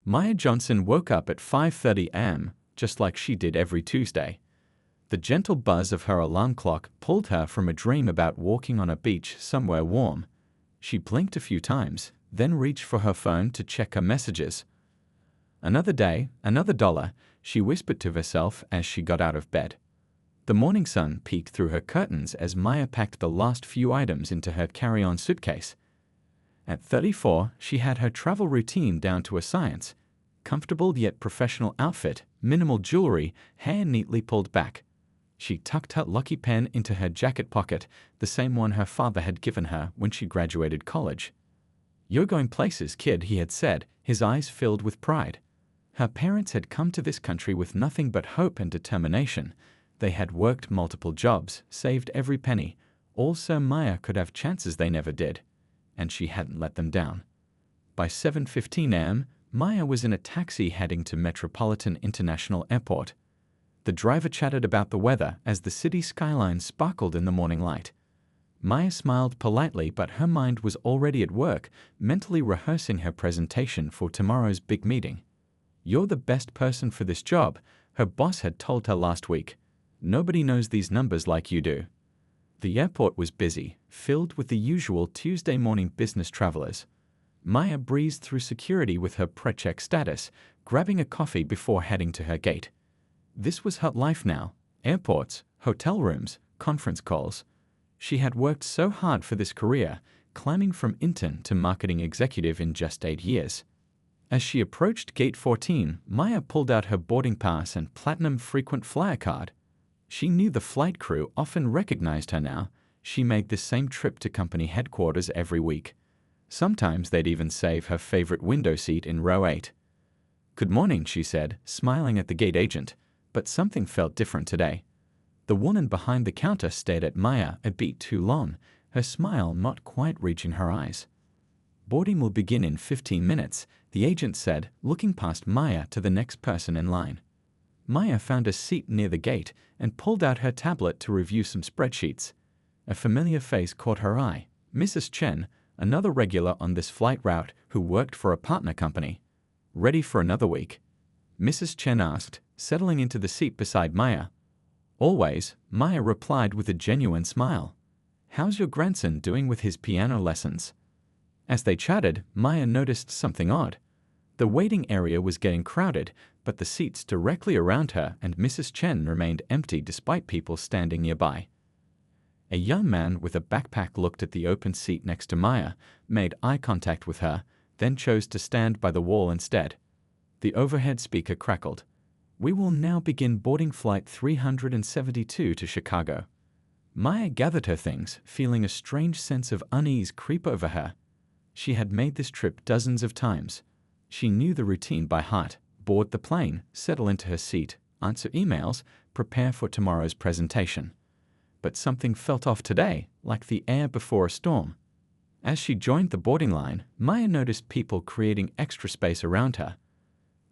Maya Johnson woke up at 5:30 a.m., just like she did every Tuesday. The gentle buzz of her alarm clock pulled her from a dream about walking on a beach somewhere warm. She blinked a few times, then reached for her phone to check her messages. Another day, another dollar, she whispered to herself as she got out of bed. The morning sun peeked through her curtains as Maya packed the last few items into her carry-on suitcase. At 34, she had her travel routine down to a science. Comfortable yet professional outfit, minimal jewelry, hair neatly pulled back. She tucked her lucky pen into her jacket pocket, the same one her father had given her when she graduated college. "You're going places, kid," he had said, his eyes filled with pride. Her parents had come to this country with nothing but hope and determination. They had worked multiple jobs, saved every penny, all so Maya could have chances they never did. And she hadn't let them down. By 7:15 a.m., Maya was in a taxi heading to Metropolitan International Airport. The driver chatted about the weather as the city skyline sparkled in the morning light. Maya smiled politely, but her mind was already at work, mentally rehearsing her presentation for tomorrow's big meeting. "You're the best person for this job," her boss had told her last week. "Nobody knows these numbers like you do." The airport was busy, filled with the usual Tuesday morning business travelers. Maya breezed through security with her pre-check status, grabbing a coffee before heading to her gate. This was her life now: airports, hotel rooms, conference calls. She had worked so hard for this career, climbing from intern to marketing executive in just 8 years. As she approached Gate 14, Maya pulled out her boarding pass and platinum frequent flyer card. She knew the flight crew often recognized her now. She made this same trip to company headquarters every week. Sometimes they'd even save her favorite window seat in row 8. "Good morning," she said, smiling at the gate agent, but something felt different today. The woman behind the counter stared at Maya a beat too long, her smile not quite reaching her eyes. "Boarding will begin in 15 minutes, the agent said, looking past Maya to the next person in line. Maya found a seat near the gate and pulled out her tablet to review some spreadsheets. A familiar face caught her eye: Mrs. Chen, another regular on this flight route who worked for a partner company. "Ready for another week?" Mrs. Chen asked, settling into the seat beside Maya. "Always," Maya replied with a genuine smile. "How's your grandson doing with his piano lessons?" As they chatted, Maya noticed something odd. The waiting area was getting crowded, but the seats directly around her and Mrs. Chen remained empty despite people standing nearby. A young man with a backpack looked at the open seat next to Maya, made eye contact with her, then chose to stand by the wall instead. The overhead speaker crackled. "We will now begin boarding flight 372 to Chicago." Maya gathered her things, feeling a strange sense of unease creep over her. She had made this trip dozens of times. She knew the routine by heart: board the plane, settle into her seat, answer emails, prepare for tomorrow's presentation. But something felt off today, like the air before a storm. As she joined the boarding line, Maya noticed people creating extra space around her.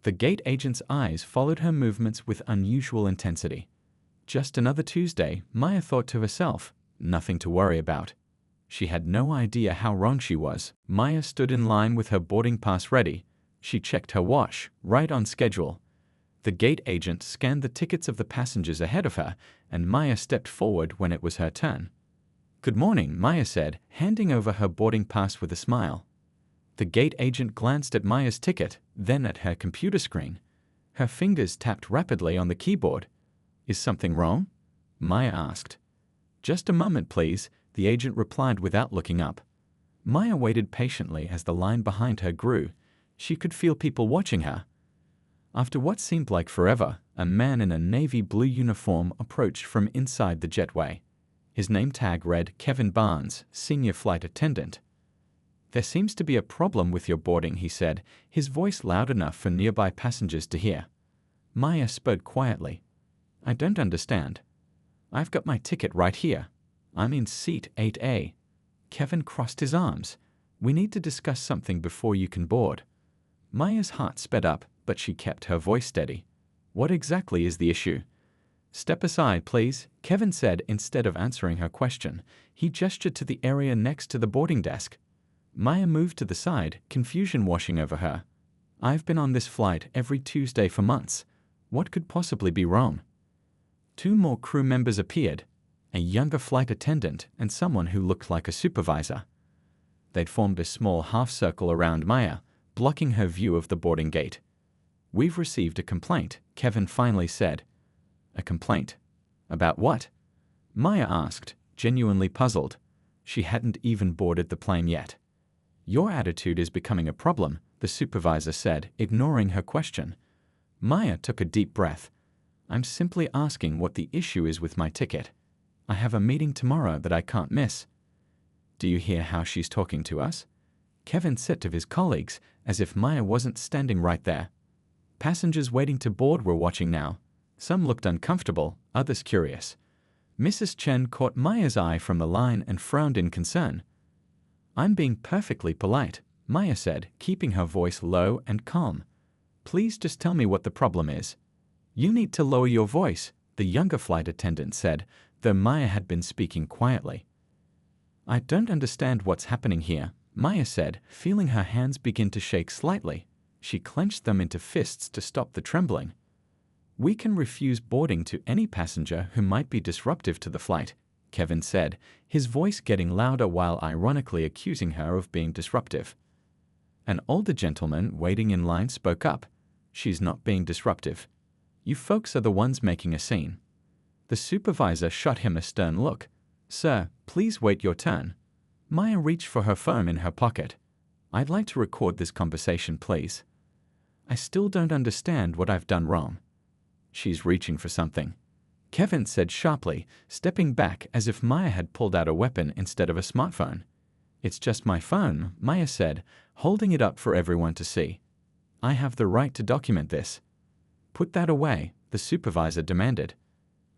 The gate agent's eyes followed her movements with unusual intensity. Just another Tuesday, Maya thought to herself, nothing to worry about. She had no idea how wrong she was. Maya stood in line with her boarding pass ready. She checked her watch, right on schedule. The gate agent scanned the tickets of the passengers ahead of her, and Maya stepped forward when it was her turn. "Good morning," Maya said, handing over her boarding pass with a smile. The gate agent glanced at Maya's ticket, then at her computer screen. Her fingers tapped rapidly on the keyboard. "Is something wrong?" Maya asked. "Just a moment, please," the agent replied without looking up. Maya waited patiently as the line behind her grew. She could feel people watching her. After what seemed like forever, a man in a navy blue uniform approached from inside the jetway. His name tag read Kevin Barnes, Senior Flight Attendant. "There seems to be a problem with your boarding," he said, his voice loud enough for nearby passengers to hear. Maya spoke quietly. "I don't understand. I've got my ticket right here. I'm in seat 8A. Kevin crossed his arms. "We need to discuss something before you can board." Maya's heart sped up, but she kept her voice steady. "What exactly is the issue?" "Step aside, please," Kevin said instead of answering her question. He gestured to the area next to the boarding desk. Maya moved to the side, confusion washing over her. I've been on this flight every Tuesday for months. What could possibly be wrong? Two more crew members appeared, a younger flight attendant and someone who looked like a supervisor. They'd formed a small half-circle around Maya, blocking her view of the boarding gate. "We've received a complaint," Kevin finally said. "A complaint? About what?" Maya asked, genuinely puzzled. She hadn't even boarded the plane yet. "Your attitude is becoming a problem," the supervisor said, ignoring her question. Maya took a deep breath. "I'm simply asking what the issue is with my ticket. I have a meeting tomorrow that I can't miss." "Do you hear how she's talking to us?" Kevin said to his colleagues, as if Maya wasn't standing right there. Passengers waiting to board were watching now. Some looked uncomfortable, others curious. Mrs. Chen caught Maya's eye from the line and frowned in concern. "I'm being perfectly polite," Maya said, keeping her voice low and calm. "Please just tell me what the problem is." "You need to lower your voice," the younger flight attendant said, though Maya had been speaking quietly. "I don't understand what's happening here," Maya said, feeling her hands begin to shake slightly. She clenched them into fists to stop the trembling. "We can refuse boarding to any passenger who might be disruptive to the flight," Kevin said, his voice getting louder while ironically accusing her of being disruptive. An older gentleman waiting in line spoke up. "She's not being disruptive. You folks are the ones making a scene." The supervisor shot him a stern look. "Sir, please wait your turn." Maya reached for her phone in her pocket. "I'd like to record this conversation, please. I still don't understand what I've done wrong." "She's reaching for something," Kevin said sharply, stepping back as if Maya had pulled out a weapon instead of a smartphone. "It's just my phone," Maya said, holding it up for everyone to see. "I have the right to document this." "Put that away," the supervisor demanded.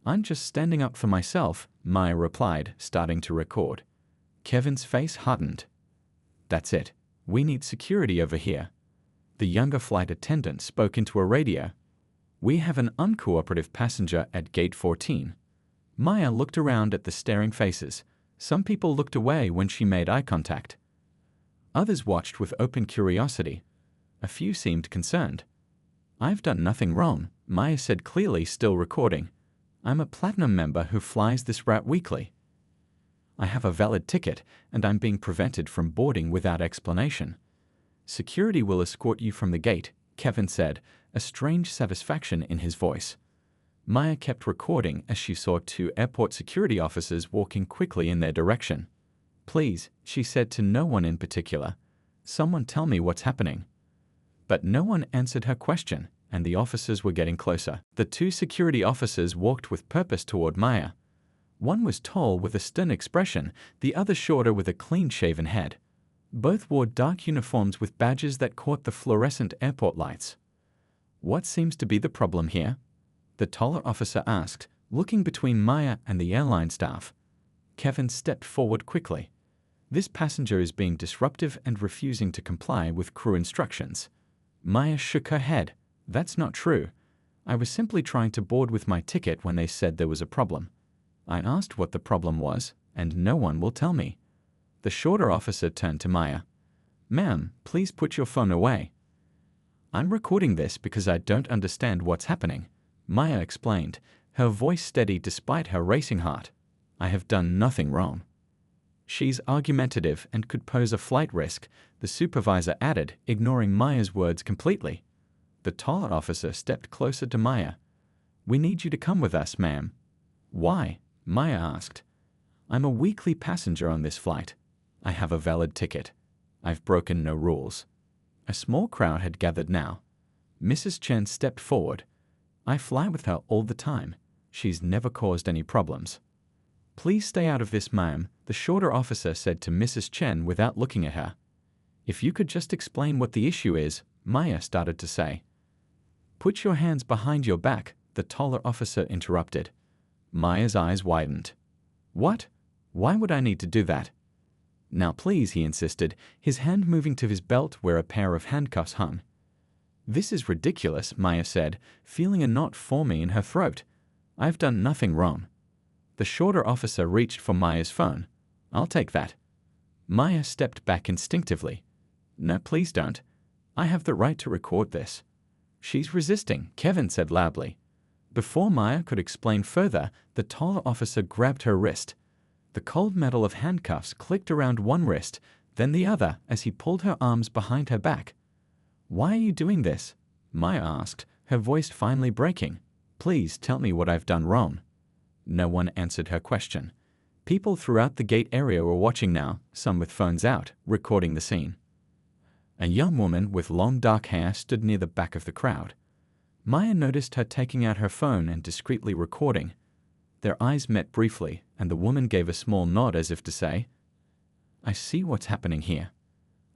"I'm just standing up for myself," Maya replied, starting to record. Kevin's face hardened. "That's it. We need security over here." The younger flight attendant spoke into a radio. "We have an uncooperative passenger at gate 14. Maya looked around at the staring faces. Some people looked away when she made eye contact. Others watched with open curiosity. A few seemed concerned. "I've done nothing wrong," Maya said clearly, still recording. "I'm a platinum member who flies this route weekly. I have a valid ticket, and I'm being prevented from boarding without explanation." "Security will escort you from the gate," Kevin said, a strange satisfaction in his voice. Maya kept recording as she saw two airport security officers walking quickly in their direction. "Please," she said to no one in particular, "someone tell me what's happening." But no one answered her question, and the officers were getting closer. The two security officers walked with purpose toward Maya. One was tall with a stern expression, the other shorter with a clean-shaven head. Both wore dark uniforms with badges that caught the fluorescent airport lights. "What seems to be the problem here?" the taller officer asked, looking between Maya and the airline staff. Kevin stepped forward quickly. "This passenger is being disruptive and refusing to comply with crew instructions." Maya shook her head. "That's not true. I was simply trying to board with my ticket when they said there was a problem. I asked what the problem was, and no one will tell me." The shorter officer turned to Maya. "Ma'am, please put your phone away." "I'm recording this because I don't understand what's happening," Maya explained, her voice steady despite her racing heart. "I have done nothing wrong." "She's argumentative and could pose a flight risk," the supervisor added, ignoring Maya's words completely. The taller officer stepped closer to Maya. "We need you to come with us, ma'am." "Why?" Maya asked. "I'm a weekly passenger on this flight. I have a valid ticket. I've broken no rules." A small crowd had gathered now. Mrs. Chen stepped forward. "I fly with her all the time. She's never caused any problems." "Please stay out of this, ma'am," the shorter officer said to Mrs. Chen without looking at her. "If you could just explain what the issue is," Maya started to say. "Put your hands behind your back," the taller officer interrupted. Maya's eyes widened. "What? Why would I need to do that?" "Now please," he insisted, his hand moving to his belt where a pair of handcuffs hung. "This is ridiculous," Maya said, feeling a knot forming in her throat. "I've done nothing wrong." The shorter officer reached for Maya's phone. "I'll take that." Maya stepped back instinctively. "No, please don't. I have the right to record this. She's resisting, Kevin said loudly. Before Maya could explain further, the taller officer grabbed her wrist. The cold metal of handcuffs clicked around one wrist, then the other as he pulled her arms behind her back. Why are you doing this? Maya asked, her voice finally breaking. Please tell me what I've done wrong. No one answered her question. People throughout the gate area were watching now, some with phones out, recording the scene. A young woman with long dark hair stood near the back of the crowd. Maya noticed her taking out her phone and discreetly recording. Their eyes met briefly, and the woman gave a small nod as if to say, I see what's happening here.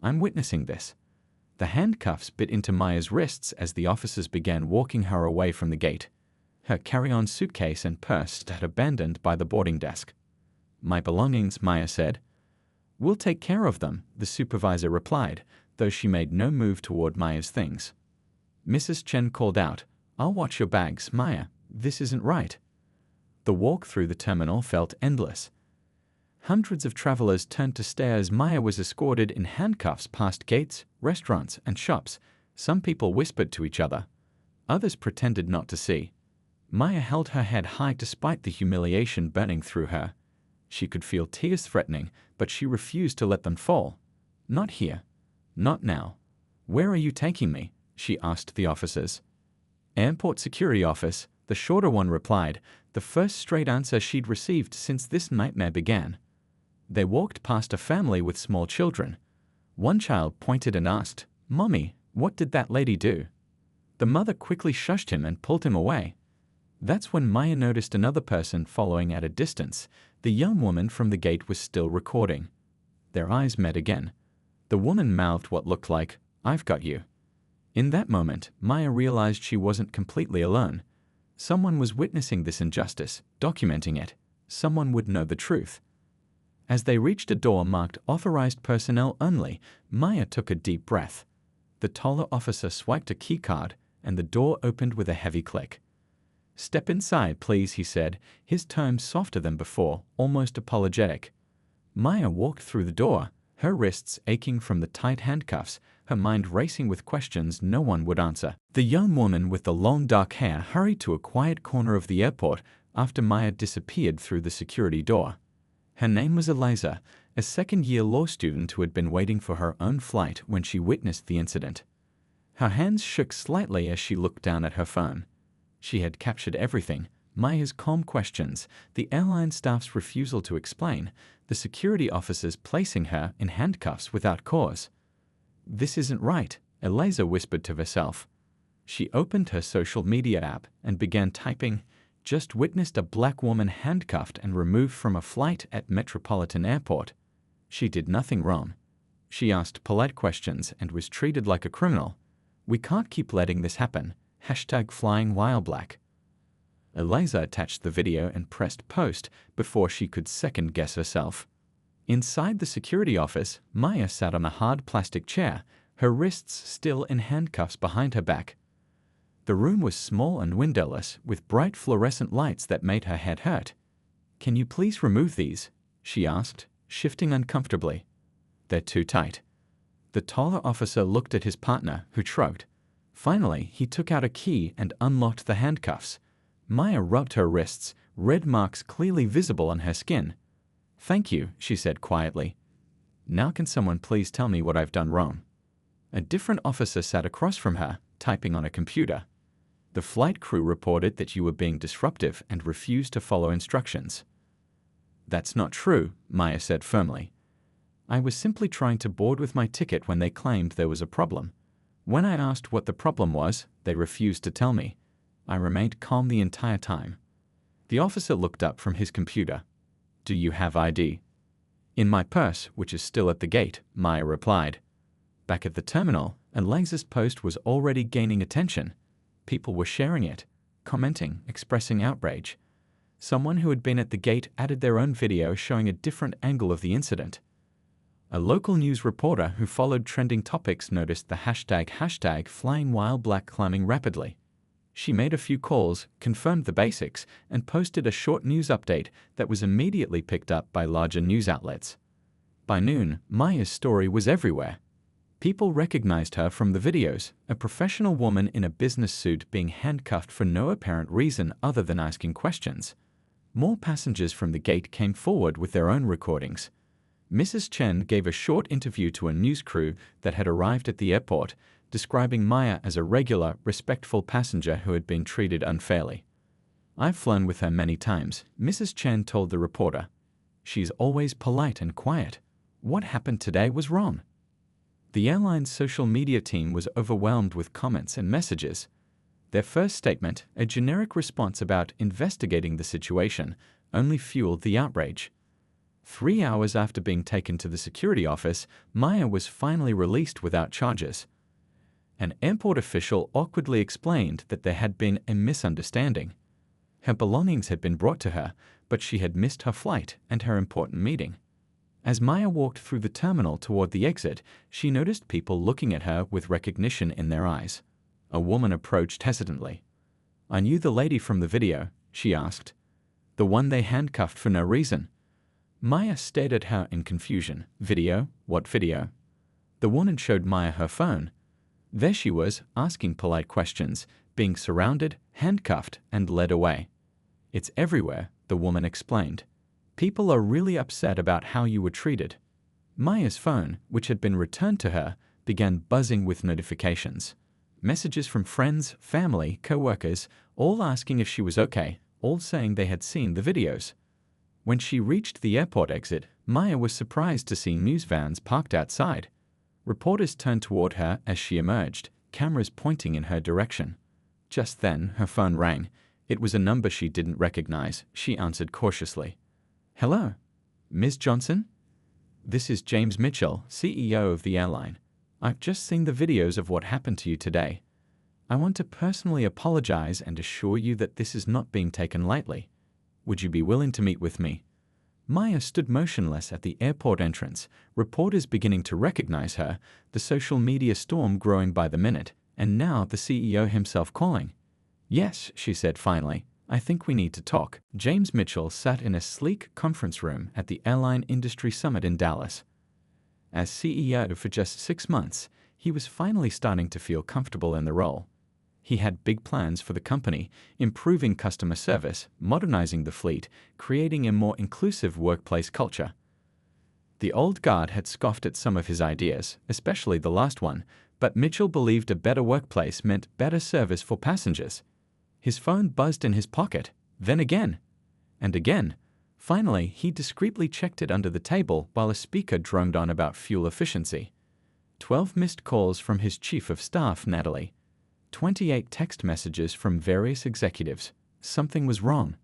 I'm witnessing this. The handcuffs bit into Maya's wrists as the officers began walking her away from the gate. Her carry-on suitcase and purse stood abandoned by the boarding desk. My belongings, Maya said. We'll take care of them, the supervisor replied, though she made no move toward Maya's things. Mrs. Chen called out, I'll watch your bags, Maya. This isn't right. The walk through the terminal felt endless. Hundreds of travelers turned to stare as Maya was escorted in handcuffs past gates, restaurants, and shops. Some people whispered to each other. Others pretended not to see. Maya held her head high despite the humiliation burning through her. She could feel tears threatening, but she refused to let them fall. Not here. Not now. Where are you taking me? She asked the officers. Airport Security Office, the shorter one replied, the first straight answer she'd received since this nightmare began. They walked past a family with small children. One child pointed and asked, Mommy, what did that lady do? The mother quickly shushed him and pulled him away. That's when Maya noticed another person following at a distance. The young woman from the gate was still recording. Their eyes met again. The woman mouthed what looked like, I've got you. In that moment, Maya realized she wasn't completely alone. Someone was witnessing this injustice, documenting it. Someone would know the truth. As they reached a door marked Authorized Personnel Only, Maya took a deep breath. The taller officer swiped a keycard, and the door opened with a heavy click. Step inside, please, he said, his tone softer than before, almost apologetic. Maya walked through the door, her wrists aching from the tight handcuffs, her mind racing with questions no one would answer. The young woman with the long dark hair hurried to a quiet corner of the airport after Maya disappeared through the security door. Her name was Eliza, a second-year law student who had been waiting for her own flight when she witnessed the incident. Her hands shook slightly as she looked down at her phone. She had captured everything: Maya's calm questions, the airline staff's refusal to explain, the security officers placing her in handcuffs without cause. This isn't right, Eliza whispered to herself. She opened her social media app and began typing, just witnessed a black woman handcuffed and removed from a flight at Metropolitan Airport. She did nothing wrong. She asked polite questions and was treated like a criminal. We can't keep letting this happen. #FlyingWhileBlack. Eliza attached the video and pressed post before she could second-guess herself. Inside the security office, Maya sat on a hard plastic chair, her wrists still in handcuffs behind her back. The room was small and windowless, with bright fluorescent lights that made her head hurt. Can you please remove these? She asked, shifting uncomfortably. They're too tight. The taller officer looked at his partner, who shrugged. Finally, he took out a key and unlocked the handcuffs. Maya rubbed her wrists, red marks clearly visible on her skin. Thank you, she said quietly. Now can someone please tell me what I've done wrong? A different officer sat across from her, typing on a computer. The flight crew reported that you were being disruptive and refused to follow instructions. That's not true, Maya said firmly. I was simply trying to board with my ticket when they claimed there was a problem. When I asked what the problem was, they refused to tell me. I remained calm the entire time. The officer looked up from his computer. Do you have ID? In my purse, which is still at the gate, Maya replied. Back at the terminal, Eliza's post was already gaining attention. People were sharing it, commenting, expressing outrage. Someone who had been at the gate added their own video showing a different angle of the incident. A local news reporter who followed trending topics noticed the #FlyingWhileBlack climbing rapidly. She made a few calls, confirmed the basics, and posted a short news update that was immediately picked up by larger news outlets. By noon, Maya's story was everywhere. People recognized her from the videos, a professional woman in a business suit being handcuffed for no apparent reason other than asking questions. More passengers from the gate came forward with their own recordings. Mrs. Chen gave a short interview to a news crew that had arrived at the airport, describing Maya as a regular, respectful passenger who had been treated unfairly. "I've flown with her many times," Mrs. Chen told the reporter. "She's always polite and quiet. What happened today was wrong." The airline's social media team was overwhelmed with comments and messages. Their first statement, a generic response about investigating the situation, only fueled the outrage. 3 hours after being taken to the security office, Maya was finally released without charges. An airport official awkwardly explained that there had been a misunderstanding. Her belongings had been brought to her, but she had missed her flight and her important meeting. As Maya walked through the terminal toward the exit, she noticed people looking at her with recognition in their eyes. A woman approached hesitantly. "I knew the lady from the video," she asked. "The one they handcuffed for no reason." Maya stared at her in confusion. "Video? What video?" The woman showed Maya her phone. There she was, asking polite questions, being surrounded, handcuffed, and led away. "It's everywhere," the woman explained. "People are really upset about how you were treated." Maya's phone, which had been returned to her, began buzzing with notifications. Messages from friends, family, co-workers, all asking if she was okay, all saying they had seen the videos. When she reached the airport exit, Maya was surprised to see news vans parked outside. Reporters turned toward her as she emerged, cameras pointing in her direction. Just then, her phone rang. It was a number she didn't recognize. She answered cautiously. "Hello, Ms. Johnson? This is James Mitchell, CEO of the airline. I've just seen the videos of what happened to you today. I want to personally apologize and assure you that this is not being taken lightly. Would you be willing to meet with me?" Maya stood motionless at the airport entrance, reporters beginning to recognize her, the social media storm growing by the minute, and now the CEO himself calling. "Yes," she said finally. "I think we need to talk." James Mitchell sat in a sleek conference room at the Airline Industry Summit in Dallas. As CEO for just 6 months, he was finally starting to feel comfortable in the role. He had big plans for the company, improving customer service, modernizing the fleet, creating a more inclusive workplace culture. The old guard had scoffed at some of his ideas, especially the last one, but Mitchell believed a better workplace meant better service for passengers. His phone buzzed in his pocket, then again, and again. Finally, he discreetly checked it under the table while a speaker droned on about fuel efficiency. 12 missed calls from his chief of staff, Natalie. 28 text messages from various executives. Something was wrong.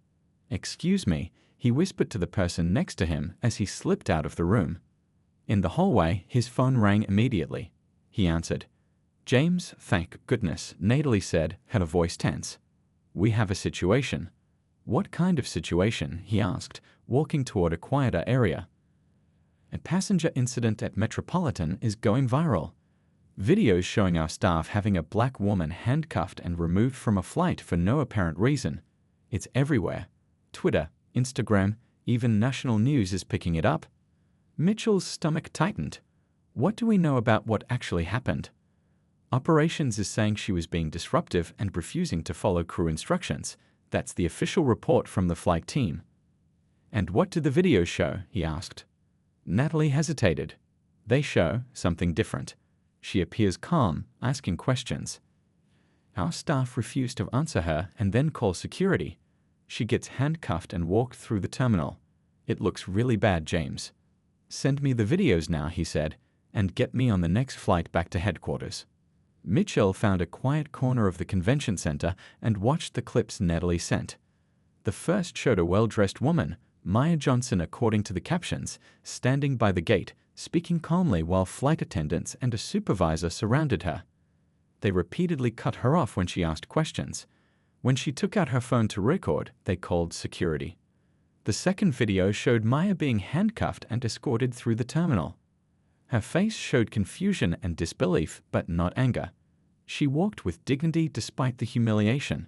"Excuse me," he whispered to the person next to him as he slipped out of the room. In the hallway, his phone rang immediately. He answered. "James, thank goodness," Natalie said, her voice tense. "We have a situation." "What kind of situation?" he asked, walking toward a quieter area. "A passenger incident at Metropolitan is going viral. Videos showing our staff having a black woman handcuffed and removed from a flight for no apparent reason. It's everywhere. Twitter, Instagram, even national news is picking it up." Mitchell's stomach tightened. "What do we know about what actually happened?" "Operations is saying she was being disruptive and refusing to follow crew instructions. That's the official report from the flight team." "And what do the videos show?" he asked. Natalie hesitated. "They show something different. She appears calm, asking questions. Our staff refuse to answer her and then call security. She gets handcuffed and walked through the terminal. It looks really bad, James. Send me the videos now," he said, "and get me on the next flight back to headquarters." Mitchell found a quiet corner of the convention center and watched the clips Natalie sent. The first showed a well-dressed woman, Maya Johnson according to the captions, standing by the gate, speaking calmly while flight attendants and a supervisor surrounded her. They repeatedly cut her off when she asked questions. When she took out her phone to record, they called security. The second video showed Maya being handcuffed and escorted through the terminal. Her face showed confusion and disbelief, but not anger. She walked with dignity despite the humiliation.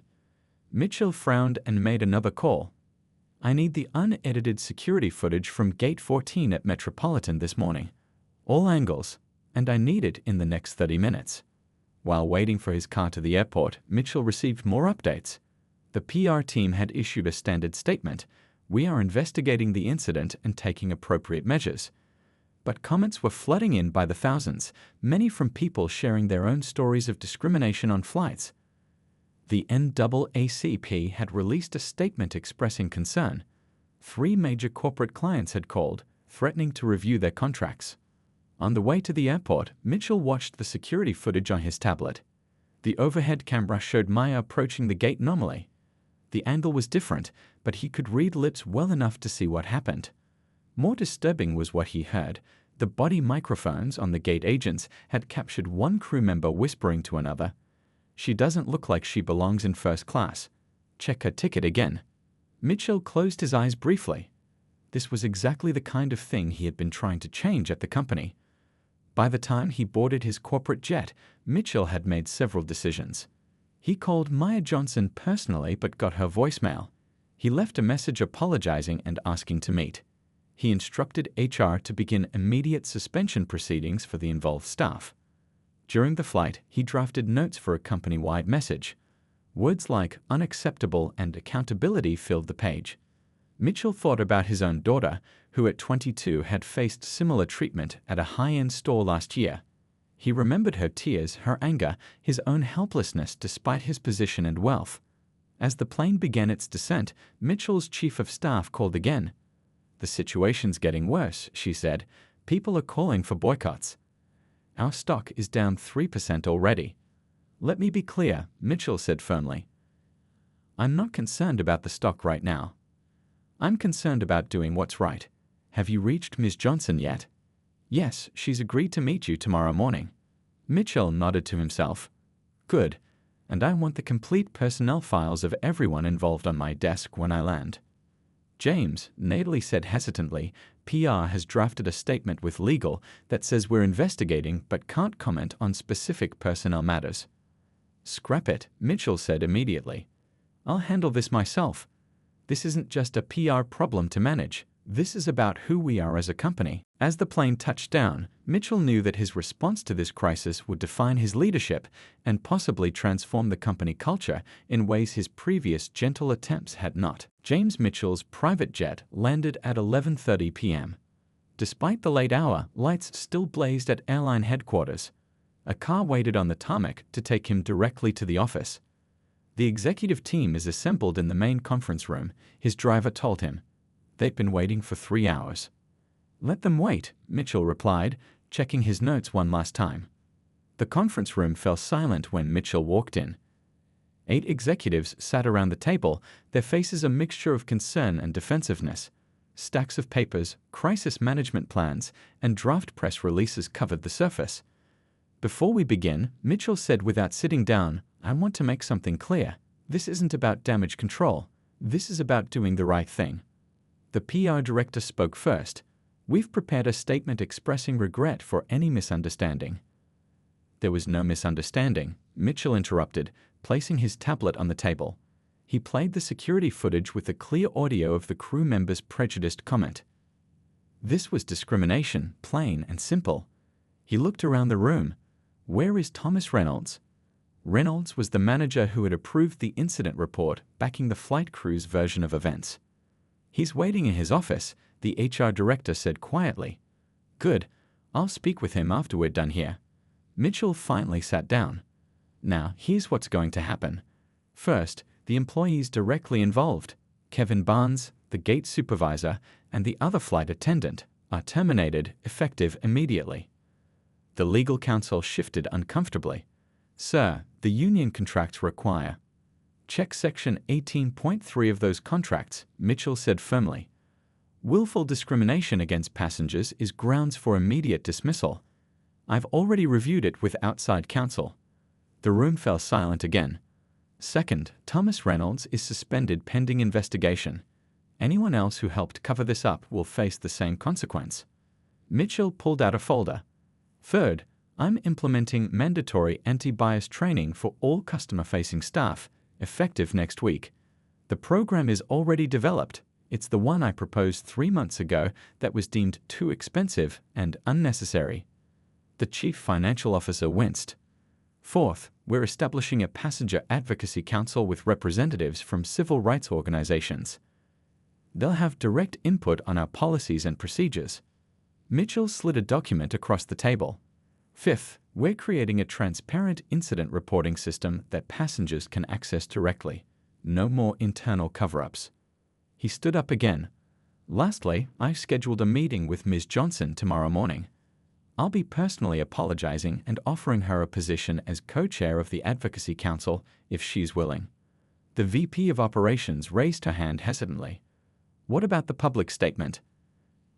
Mitchell frowned and made another call. "I need the unedited security footage from Gate 14 at Metropolitan this morning. All angles. and I need it in the next 30 minutes. While waiting for his car to the airport, Mitchell received more updates. The PR team had issued a standard statement: "We are investigating the incident and taking appropriate measures." But comments were flooding in by the thousands, many from people sharing their own stories of discrimination on flights. The NAACP had released a statement expressing concern. 3 major corporate clients had called, threatening to review their contracts. On the way to the airport, Mitchell watched the security footage on his tablet. The overhead camera showed Maya approaching the gate normally. The angle was different, but he could read lips well enough to see what happened. More disturbing was what he heard. The body microphones on the gate agents had captured one crew member whispering to another, "She doesn't look like she belongs in first class. Check her ticket again." Mitchell closed his eyes briefly. This was exactly the kind of thing he had been trying to change at the company. By the time he boarded his corporate jet, Mitchell had made several decisions. He called Maya Johnson personally but got her voicemail. He left a message apologizing and asking to meet. He instructed HR to begin immediate suspension proceedings for the involved staff. During the flight, he drafted notes for a company-wide message. Words like unacceptable and accountability filled the page. Mitchell thought about his own daughter, who at 22 had faced similar treatment at a high-end store last year. He remembered her tears, her anger, his own helplessness despite his position and wealth. As the plane began its descent, Mitchell's chief of staff called again. "The situation's getting worse," she said. "People are calling for boycotts. Our stock is down 3% already." "Let me be clear," Mitchell said firmly. "I'm not concerned about the stock right now. I'm concerned about doing what's right. Have you reached Ms. Johnson yet?" "Yes, she's agreed to meet you tomorrow morning." Mitchell nodded to himself. "Good. And I want the complete personnel files of everyone involved on my desk when I land." "James," Natalie said hesitantly, "PR has drafted a statement with legal that says we're investigating but can't comment on specific personnel matters." "Scrap it," Mitchell said immediately. "I'll handle this myself. This isn't just a PR problem to manage. This is about who we are as a company." As the plane touched down, Mitchell knew that his response to this crisis would define his leadership and possibly transform the company culture in ways his previous gentle attempts had not. James Mitchell's private jet landed at 11:30 p.m. Despite the late hour, lights still blazed at airline headquarters. A car waited on the tarmac to take him directly to the office. "The executive team is assembled in the main conference room," his driver told him. "They've been waiting for 3 hours." "Let them wait," Mitchell replied, checking his notes one last time. The conference room fell silent when Mitchell walked in. 8 executives sat around the table, their faces a mixture of concern and defensiveness. Stacks of papers, crisis management plans, and draft press releases covered the surface. "Before we begin," Mitchell said without sitting down, "I want to make something clear. This isn't about damage control. This is about doing the right thing." The PR director spoke first. "We've prepared a statement expressing regret for any misunderstanding." "There was no misunderstanding," Mitchell interrupted, placing his tablet on the table. He played the security footage with the clear audio of the crew member's prejudiced comment. This was discrimination, plain and simple. He looked around the room. "Where is Thomas Reynolds?" Reynolds was the manager who had approved the incident report backing the flight crew's version of events. "He's waiting in his office," the HR director said quietly. "Good. I'll speak with him after we're done here." Mitchell finally sat down. "Now, here's what's going to happen. First, the employees directly involved, Kevin Barnes, the gate supervisor, and the other flight attendant, are terminated effective immediately." The legal counsel shifted uncomfortably. "Sir, the union contracts require." "Check Section 18.3 of those contracts," Mitchell said firmly. "Willful discrimination against passengers is grounds for immediate dismissal. I've already reviewed it with outside counsel." The room fell silent again. "Second, Thomas Reynolds is suspended pending investigation. Anyone else who helped cover this up will face the same consequence." Mitchell pulled out a folder. "Third, I'm implementing mandatory anti-bias training for all customer-facing staff, effective next week. The program is already developed. It's the one I proposed 3 months ago that was deemed too expensive and unnecessary." The chief financial officer winced. Fourth, we're establishing a passenger advocacy council with representatives from civil rights organizations. They'll have direct input on our policies and procedures. Mitchell slid a document across the table. Fifth, we're creating a transparent incident reporting system that passengers can access directly. No more internal cover-ups. He stood up again. Lastly, I've scheduled a meeting with Ms. Johnson tomorrow morning. I'll be personally apologizing and offering her a position as co-chair of the Advocacy Council if she's willing. The VP of Operations raised her hand hesitantly. What about the public statement?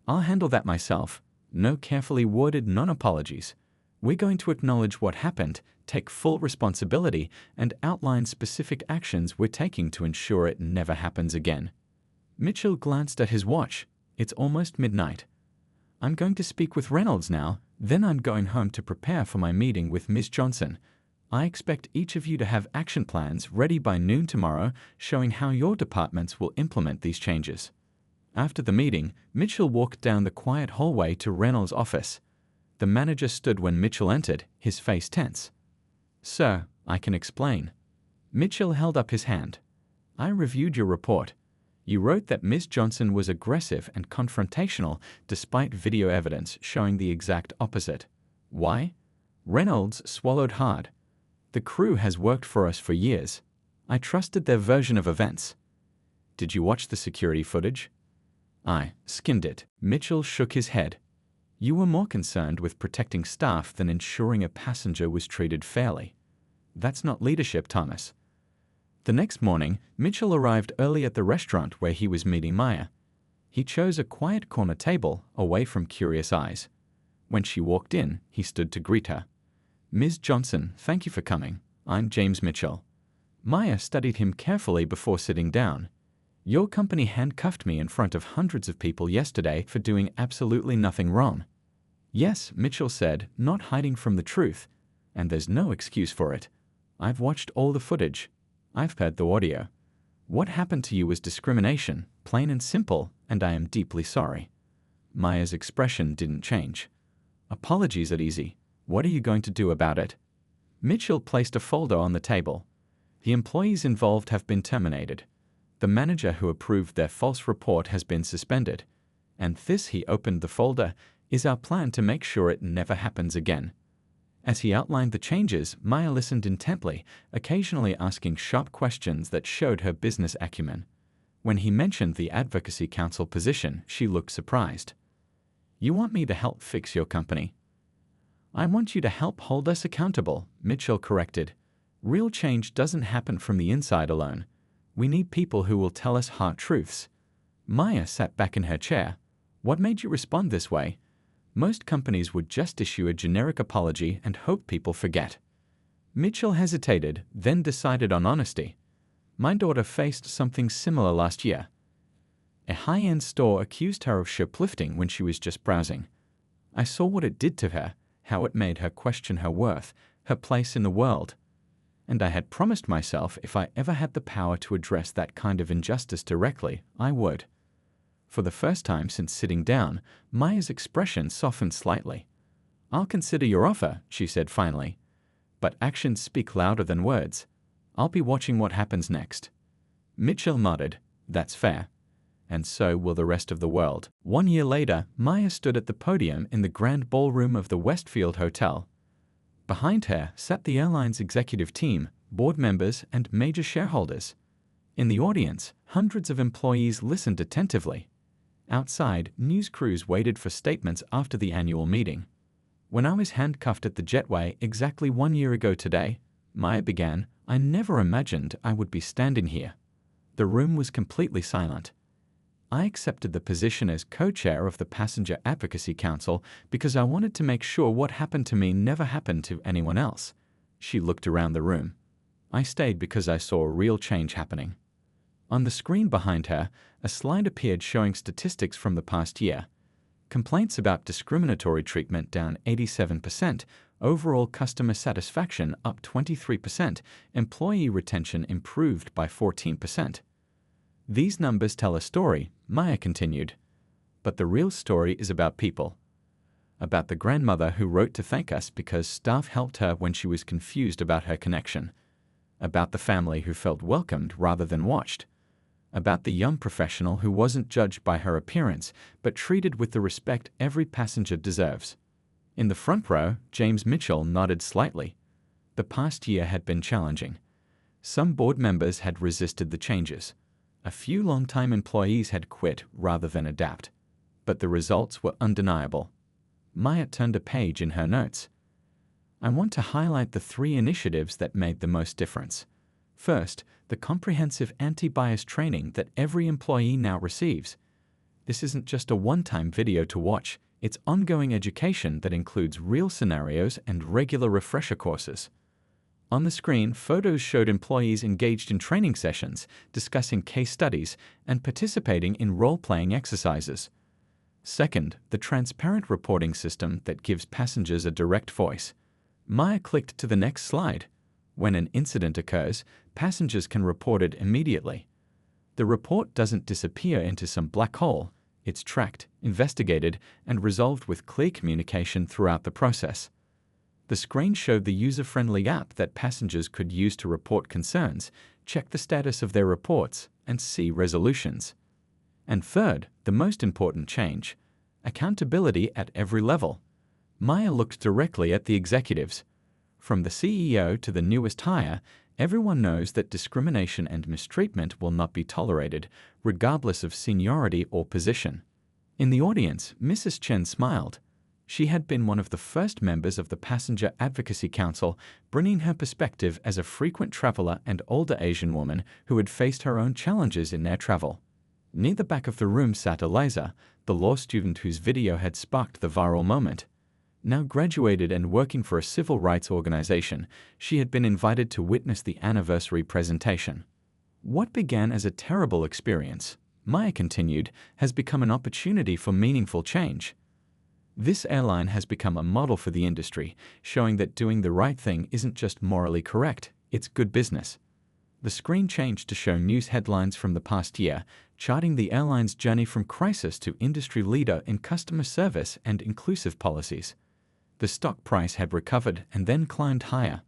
I'll handle that myself. No carefully worded non-apologies. We're going to acknowledge what happened, take full responsibility, and outline specific actions we're taking to ensure it never happens again. Mitchell glanced at his watch. It's almost midnight. I'm going to speak with Reynolds now, then I'm going home to prepare for my meeting with Ms. Johnson. I expect each of you to have action plans ready by noon tomorrow showing how your departments will implement these changes. After the meeting, Mitchell walked down the quiet hallway to Reynolds' office. The manager stood when Mitchell entered, his face tense. Sir, I can explain. Mitchell held up his hand. I reviewed your report. You wrote that Ms. Johnson was aggressive and confrontational despite video evidence showing the exact opposite. Why? Reynolds swallowed hard. The crew has worked for us for years. I trusted their version of events. Did you watch the security footage? I skimmed it. Mitchell shook his head. You were more concerned with protecting staff than ensuring a passenger was treated fairly. That's not leadership, Thomas. The next morning, Mitchell arrived early at the restaurant where he was meeting Maya. He chose a quiet corner table, away from curious eyes. When she walked in, he stood to greet her. Ms. Johnson, thank you for coming. I'm James Mitchell. Maya studied him carefully before sitting down. Your company handcuffed me in front of hundreds of people yesterday for doing absolutely nothing wrong. Yes, Mitchell said, not hiding from the truth. And there's no excuse for it. I've watched all the footage. I've heard the audio. What happened to you was discrimination, plain and simple, and I am deeply sorry. Maya's expression didn't change. Apologies are easy. What are you going to do about it? Mitchell placed a folder on the table. The employees involved have been terminated. The manager who approved their false report has been suspended. And this, he opened the folder, is our plan to make sure it never happens again. As he outlined the changes, Maya listened intently, occasionally asking sharp questions that showed her business acumen. When he mentioned the Advocacy Council position, she looked surprised. You want me to help fix your company? I want you to help hold us accountable, Mitchell corrected. Real change doesn't happen from the inside alone. We need people who will tell us hard truths. Maya sat back in her chair. What made you respond this way? Most companies would just issue a generic apology and hope people forget. Mitchell hesitated, then decided on honesty. My daughter faced something similar last year. A high-end store accused her of shoplifting when she was just browsing. I saw what it did to her, how it made her question her worth, her place in the world. And I had promised myself if I ever had the power to address that kind of injustice directly, I would. For the first time since sitting down, Maya's expression softened slightly. I'll consider your offer, she said finally. But actions speak louder than words. I'll be watching what happens next. Mitchell nodded. That's fair. And so will the rest of the world. 1 year later, Maya stood at the podium in the grand ballroom of the Westfield Hotel. Behind her sat the airline's executive team, board members, and major shareholders. In the audience, hundreds of employees listened attentively. Outside, news crews waited for statements after the annual meeting. When I was handcuffed at the Jetway exactly 1 year ago today, Maya began, I never imagined I would be standing here. The room was completely silent. I accepted the position as co-chair of the Passenger Advocacy Council because I wanted to make sure what happened to me never happened to anyone else. She looked around the room. I stayed because I saw real change happening. On the screen behind her, a slide appeared showing statistics from the past year. Complaints about discriminatory treatment down 87%, overall customer satisfaction up 23%, employee retention improved by 14%. These numbers tell a story, Maya continued. But the real story is about people. about the grandmother who wrote to thank us because staff helped her when she was confused about her connection, about the family who felt welcomed rather than watched, about the young professional who wasn't judged by her appearance but treated with the respect every passenger deserves. In the front row, James Mitchell nodded slightly. The past year had been challenging. Some board members had resisted the changes. A few long-time employees had quit rather than adapt. But the results were undeniable. Maya turned a page in her notes. I want to highlight the 3 initiatives that made the most difference. First, the comprehensive anti-bias training that every employee now receives. This isn't just a one-time video to watch. It's ongoing education that includes real scenarios and regular refresher courses. On the screen, photos showed employees engaged in training sessions, discussing case studies, and participating in role-playing exercises. Second, the transparent reporting system that gives passengers a direct voice. Maya clicked to the next slide. When an incident occurs, passengers can report it immediately. The report doesn't disappear into some black hole. It's tracked, investigated, and resolved with clear communication throughout the process. The screen showed the user-friendly app that passengers could use to report concerns, check the status of their reports, and see resolutions. And third, the most important change, accountability at every level. Maya looked directly at the executives. From the CEO to the newest hire, everyone knows that discrimination and mistreatment will not be tolerated, regardless of seniority or position. In the audience, Mrs. Chen smiled. She had been one of the first members of the Passenger Advocacy Council, bringing her perspective as a frequent traveler and older Asian woman who had faced her own challenges in their travel. Near the back of the room sat Eliza, the law student whose video had sparked the viral moment. Now graduated and working for a civil rights organization, she had been invited to witness the anniversary presentation. What began as a terrible experience, Maya continued, has become an opportunity for meaningful change. This airline has become a model for the industry, showing that doing the right thing isn't just morally correct, it's good business. The screen changed to show news headlines from the past year, charting the airline's journey from crisis to industry leader in customer service and inclusive policies. The stock price had recovered and then climbed higher.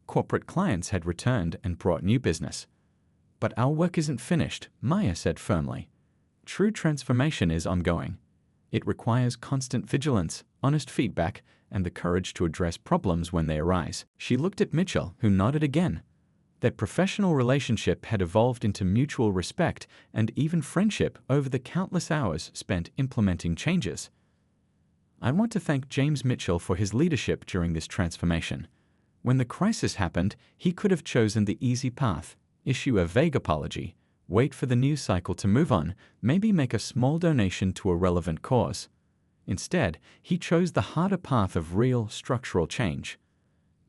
Corporate clients had returned and brought new business. But our work isn't finished, Maya said firmly. True transformation is ongoing. It requires constant vigilance, honest feedback, and the courage to address problems when they arise. She looked at Mitchell, who nodded again. Their professional relationship had evolved into mutual respect and even friendship over the countless hours spent implementing changes. I want to thank James Mitchell for his leadership during this transformation. When the crisis happened, he could have chosen the easy path, issue a vague apology, wait for the news cycle to move on, maybe make a small donation to a relevant cause. Instead, he chose the harder path of real, structural change.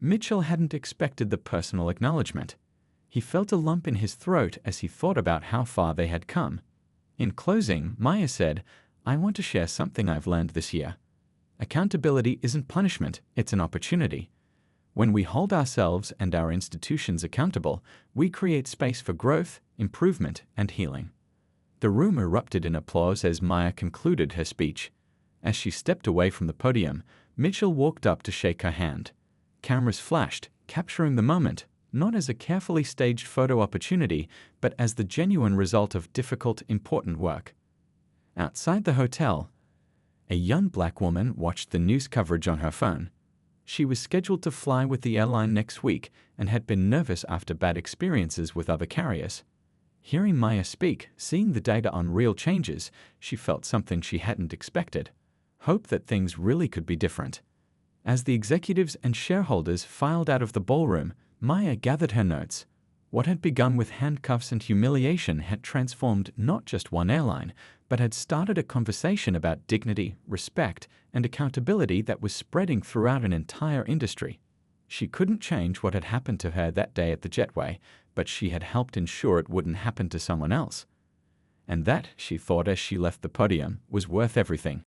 Mitchell hadn't expected the personal acknowledgement. He felt a lump in his throat as he thought about how far they had come. In closing, Maya said, I want to share something I've learned this year. Accountability isn't punishment, it's an opportunity. When we hold ourselves and our institutions accountable, we create space for growth, improvement, and healing. The room erupted in applause as Maya concluded her speech. As she stepped away from the podium, Mitchell walked up to shake her hand. Cameras flashed, capturing the moment, not as a carefully staged photo opportunity, but as the genuine result of difficult, important work. Outside the hotel, a young black woman watched the news coverage on her phone. She was scheduled to fly with the airline next week and had been nervous after bad experiences with other carriers. Hearing Maya speak, seeing the data on real changes, she felt something she hadn't expected. Hope that things really could be different. As the executives and shareholders filed out of the ballroom, Maya gathered her notes. What had begun with handcuffs and humiliation had transformed not just one airline, but had started a conversation about dignity, respect, and accountability that was spreading throughout an entire industry. She couldn't change what had happened to her that day at the Jetway, but she had helped ensure it wouldn't happen to someone else. And that, she thought as she left the podium, was worth everything.